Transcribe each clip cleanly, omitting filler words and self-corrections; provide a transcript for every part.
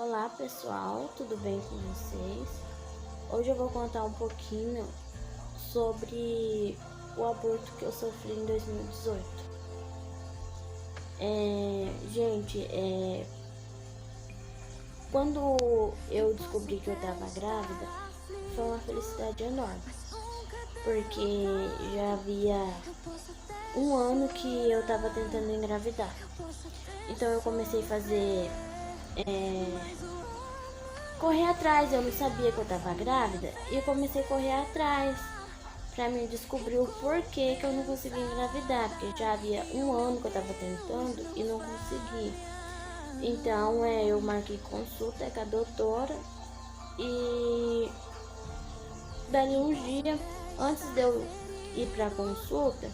Olá pessoal, tudo bem com vocês? Hoje eu vou contar um pouquinho sobre o aborto que eu sofri em 2018. Quando eu descobri que eu estava grávida, foi uma felicidade enorme, porque já havia um ano que eu estava tentando engravidar. Então eu comecei a fazer correr atrás, eu não sabia que eu tava grávida e eu comecei a correr atrás pra mim descobrir o porquê que eu não conseguia engravidar, porque já havia um ano que eu tava tentando e não consegui. Então eu marquei consulta com a doutora e dali uns dias antes de eu ir pra consulta,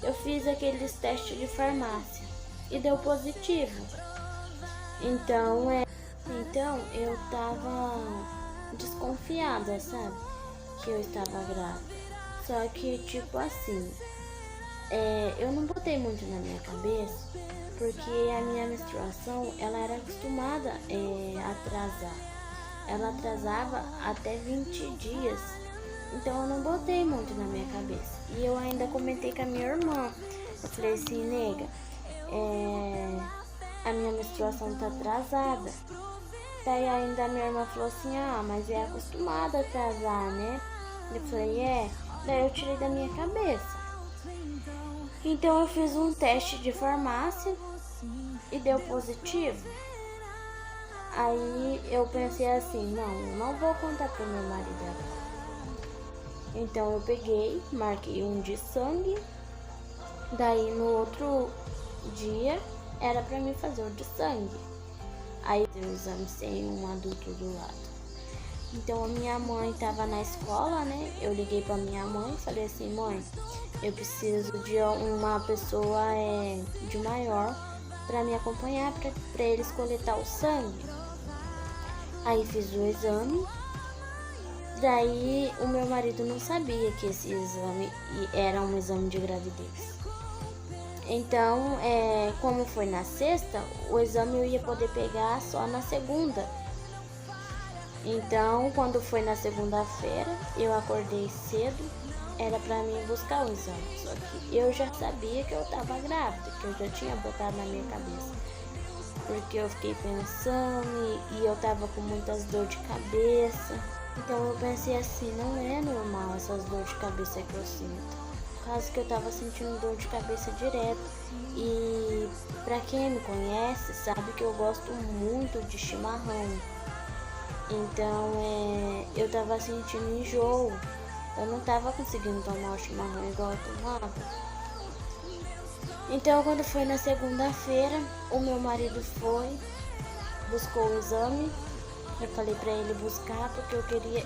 eu fiz aqueles testes de farmácia e deu positivo. Então eu tava desconfiada, sabe? Que eu estava grávida. Só que, tipo assim, eu não botei muito na minha cabeça, porque a minha menstruação, ela era acostumada a atrasar. Ela atrasava até 20 dias. Então eu não botei muito na minha cabeça. E eu ainda comentei com a minha irmã. Eu falei assim, nega, a minha menstruação tá atrasada. Daí ainda a minha irmã falou assim, mas é acostumada a atrasar, né? Eu falei, Daí eu tirei da minha cabeça. Então eu fiz um teste de farmácia e deu positivo. Aí eu pensei assim, não, eu não vou contar pro meu marido agora. Então eu peguei, marquei um de sangue. Daí no outro dia era pra mim fazer o de sangue. Aí eu o exame sem um adulto do lado. Então a minha mãe tava na escola, né? Eu liguei pra minha mãe e falei assim, mãe, eu preciso de uma pessoa de maior pra me acompanhar, pra eles coletar o sangue. Aí fiz o exame. Daí o meu marido não sabia que esse exame era um exame de gravidez. Então, como foi na sexta, o exame eu ia poder pegar só na segunda. Então, quando foi na segunda-feira, eu acordei cedo, era pra mim buscar o exame. Só que eu já sabia que eu tava grávida, que eu já tinha botado na minha cabeça. Porque eu fiquei pensando e eu tava com muitas dores de cabeça. Então eu pensei assim, não é normal essas dores de cabeça que eu sinto. Por causa que eu tava sentindo dor de cabeça direto. E pra quem me conhece, sabe que eu gosto muito de chimarrão. Então eu tava sentindo enjoo. Eu não tava conseguindo tomar o chimarrão igual eu tomava. Então quando foi na segunda-feira, o meu marido foi, buscou o exame. Eu falei pra ele buscar porque eu queria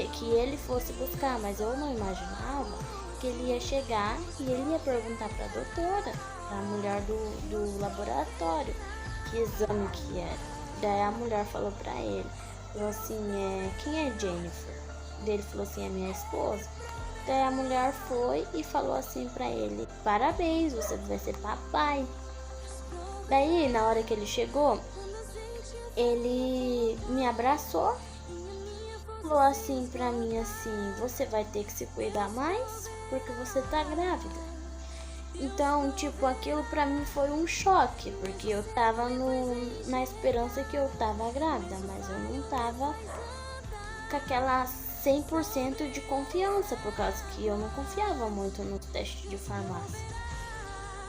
que ele fosse buscar, mas eu não imaginava que ele ia chegar e ele ia perguntar pra doutora, pra mulher do laboratório, que exame que era. Daí a mulher falou pra ele, falou assim, quem é Jennifer? Daí ele falou assim, é minha esposa. Daí a mulher foi e falou assim pra ele, parabéns, você vai ser papai. Daí na hora que ele chegou, ele me abraçou, falou assim pra mim assim, você vai ter que se cuidar mais porque você tá grávida. Então, tipo, aquilo pra mim foi um choque, porque eu tava na esperança que eu tava grávida, mas eu não tava com aquela 100% de confiança, por causa que eu não confiava muito no teste de farmácia.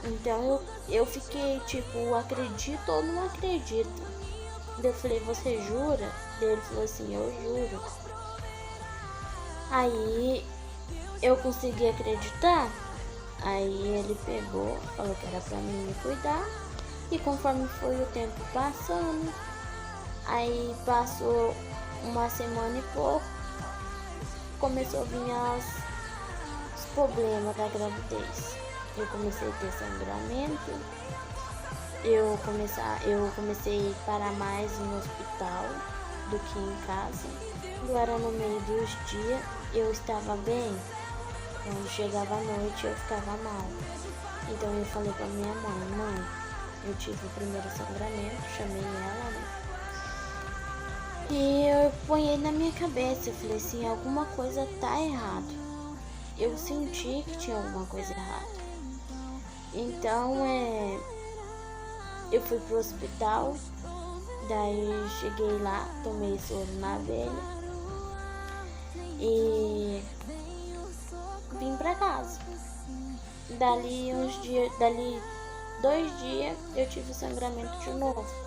Então eu fiquei tipo, acredito ou não acredito? Daí eu falei, você jura? Daí ele falou assim, eu juro. Aí eu consegui acreditar. Aí ele pegou, falou que era pra mim me cuidar. E conforme foi o tempo passando, aí passou uma semana e pouco, começou a vir os problemas da gravidez. Eu comecei a ter sangramento. Eu comecei a parar mais no hospital do que em casa. Agora no meio dos dias eu estava bem. Quando chegava a noite eu ficava mal. Então eu falei pra mãe, eu tive o primeiro sangramento, chamei ela, né? E eu ponhei na minha cabeça, eu falei assim, alguma coisa tá errado. Eu senti que tinha alguma coisa errada. Então, eu fui pro hospital, daí cheguei lá, tomei soro na velha e vim pra casa. Dali 2 dias eu tive sangramento de novo.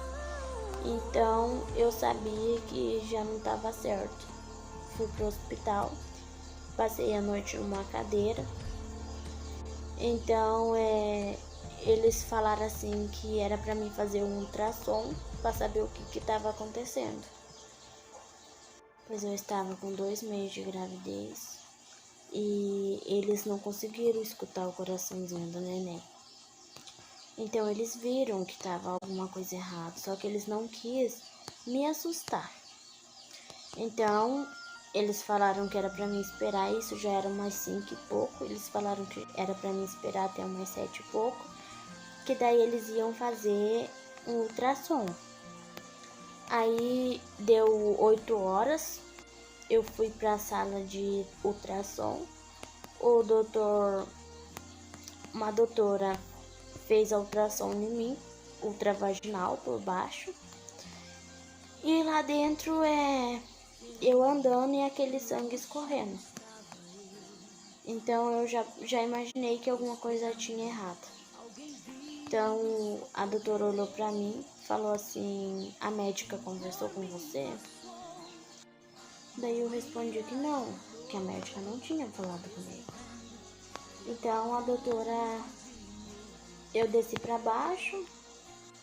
Então eu sabia que já não estava certo. Fui pro hospital, passei a noite numa cadeira. Então eles falaram assim que era para mim fazer um ultrassom para saber o que estava acontecendo. Pois eu estava com 2 meses de gravidez e eles não conseguiram escutar o coraçãozinho do neném. Então eles viram que estava alguma coisa errada, só que eles não quis me assustar. Então eles falaram que era para mim esperar, isso já era umas 5 e pouco. Eles falaram que era para mim esperar até umas 7 e pouco, que daí eles iam fazer um ultrassom. Aí deu 8 horas, eu fui para a sala de ultrassom. Uma doutora fez a ultrassom em mim, ultravaginal por baixo. E lá dentro eu andando e aquele sangue escorrendo. Então eu já imaginei que alguma coisa tinha errado. Então a doutora olhou pra mim, falou assim, a médica conversou com você? Daí eu respondi que não, que a médica não tinha falado comigo. Então a doutora, eu desci pra baixo,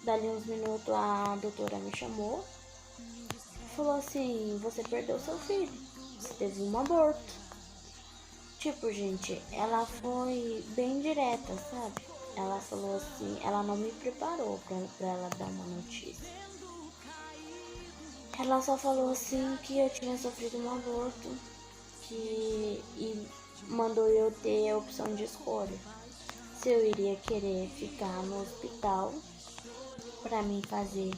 dali uns minutos a doutora me chamou, falou assim, você perdeu seu filho, você teve um aborto. Tipo, gente, ela foi bem direta, sabe? Ela falou assim, ela não me preparou pra ela dar uma notícia. Ela só falou assim que eu tinha sofrido um aborto e mandou eu ter a opção de escolha. Se eu iria querer ficar no hospital pra mim fazer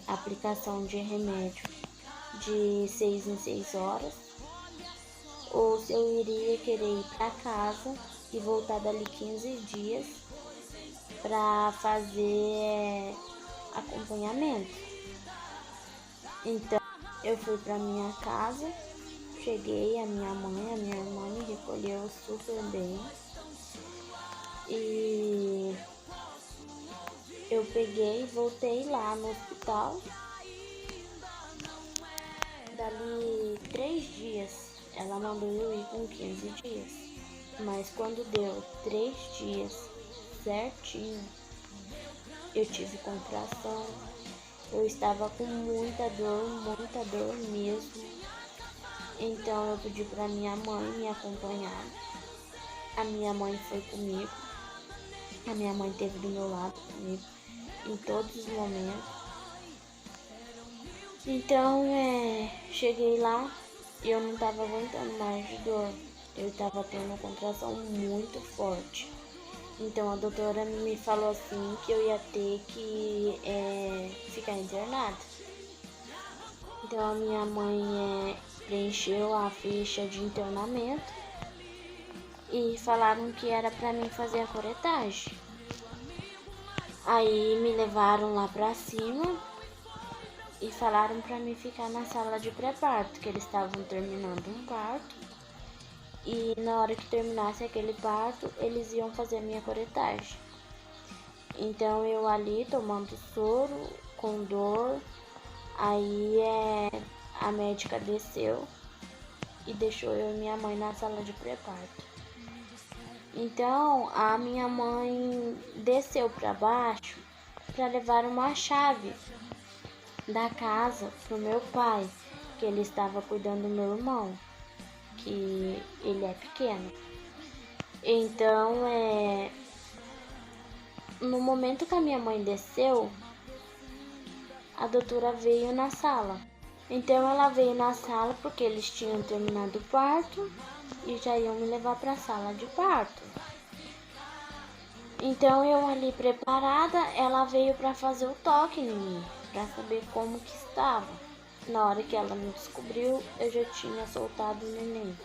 aplicação de remédio de 6 em 6 horas, ou se eu iria querer ir para casa e voltar dali 15 dias para fazer acompanhamento. Então eu fui para minha casa, cheguei, a minha irmã me recolheu super bem e eu peguei e voltei lá no hospital. Dali 3 dias, ela mandou eu ir com 15 dias. Mas quando deu 3 dias certinho, eu tive contração. Eu estava com muita dor mesmo. Então eu pedi para minha mãe me acompanhar. A minha mãe foi comigo. A minha mãe esteve do meu lado comigo em todos os momentos. Então, cheguei lá e eu não tava aguentando mais de dor. Eu tava tendo uma contração muito forte. Então, a doutora me falou assim que eu ia ter que ficar internada. Então, a minha mãe preencheu a ficha de internamento e falaram que era pra mim fazer a curetagem. Aí, me levaram lá pra cima e falaram pra mim ficar na sala de pré-parto, que eles estavam terminando um parto. E na hora que terminasse aquele parto, eles iam fazer a minha curetagem. Então eu ali tomando soro, com dor. Aí a médica desceu e deixou eu e minha mãe na sala de pré-parto. Então a minha mãe desceu pra baixo para levar uma chave da casa pro meu pai, que ele estava cuidando do meu irmão, que ele é pequeno. Então, no momento que a minha mãe desceu, a doutora veio na sala. Então ela veio na sala porque eles tinham terminado o parto e já iam me levar para a sala de parto. Então eu ali preparada, ela veio para fazer o toque em mim. para saber como que estava. Na hora que ela me descobriu, eu já tinha soltado o neném.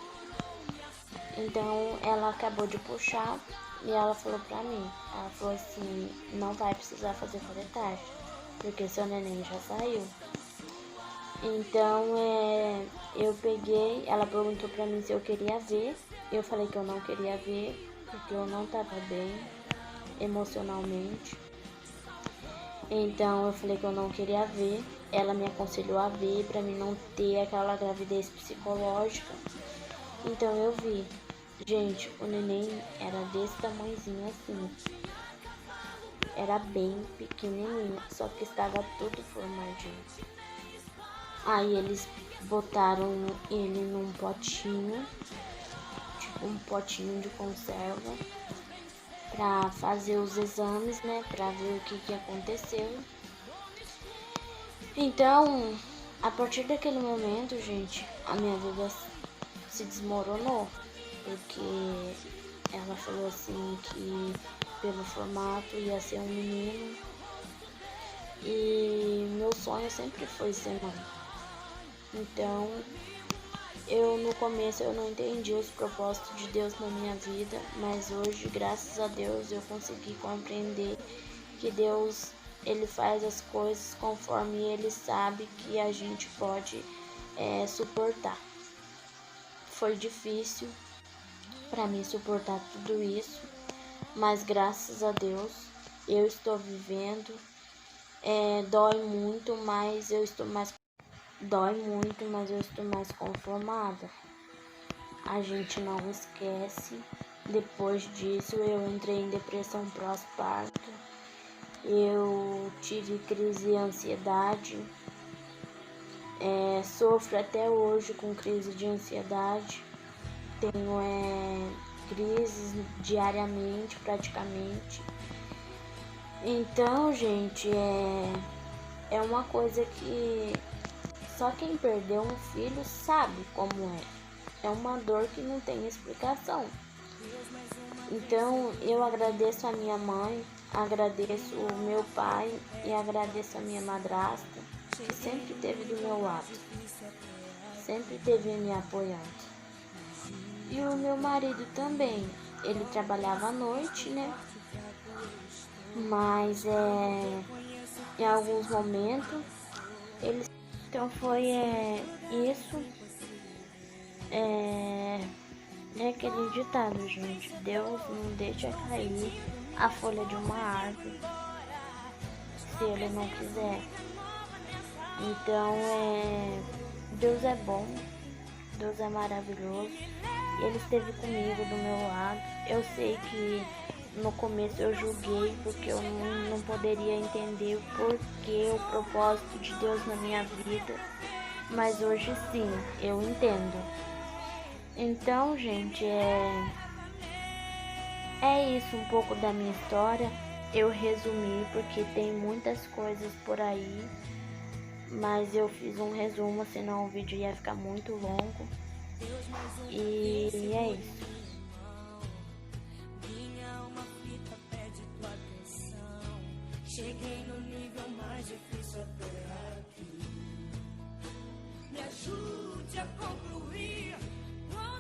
Então ela acabou de puxar e ela falou pra mim, ela falou assim, não vai precisar fazer curetagem, porque seu neném já saiu. Então eu peguei, ela perguntou pra mim se eu queria ver, eu falei que eu não queria ver, porque eu não tava bem emocionalmente. Então eu falei que eu não queria ver, ela me aconselhou a ver pra mim não ter aquela gravidez psicológica. Então eu vi. Gente, o neném era desse tamanhozinho assim. Era bem pequenininho, só que estava tudo formadinho. Aí eles botaram ele num potinho, tipo um potinho de conserva, pra fazer os exames, né, pra ver o que aconteceu. Então, a partir daquele momento, gente, a minha vida se desmoronou, porque ela falou assim que pelo formato ia ser um menino, e meu sonho sempre foi ser mãe. Então, no começo eu não entendi os propósitos de Deus na minha vida, mas hoje, graças a Deus, eu consegui compreender que Deus, ele faz as coisas conforme ele sabe que a gente pode suportar. Foi difícil para mim suportar tudo isso, mas graças a Deus eu estou vivendo. Dói muito, mas eu estou mais conformada. A gente não esquece. Depois disso eu entrei em depressão pós-parto. Eu tive crise de ansiedade. Sofro até hoje com crise de ansiedade. Tenho crises diariamente, praticamente. Então, gente, é uma coisa que só quem perdeu um filho sabe como é. É uma dor que não tem explicação. Então, eu agradeço a minha mãe, agradeço o meu pai e agradeço a minha madrasta, que sempre esteve do meu lado, sempre esteve me apoiando. E o meu marido também, ele trabalhava à noite, né? Mas em alguns momentos, então foi isso. É aquele ditado, gente, Deus não deixa cair a folha de uma árvore se ele não quiser. Então Deus é bom, Deus é maravilhoso, ele esteve comigo do meu lado. Eu sei que no começo eu julguei porque eu não poderia entender o porquê, o propósito de Deus na minha vida, mas hoje sim, eu entendo. Então, gente, é isso um pouco da minha história. Eu resumi porque tem muitas coisas por aí, mas eu fiz um resumo, senão o vídeo ia ficar muito longo. E é isso. Cheguei no nível mais difícil até aqui. Me ajude a concluir.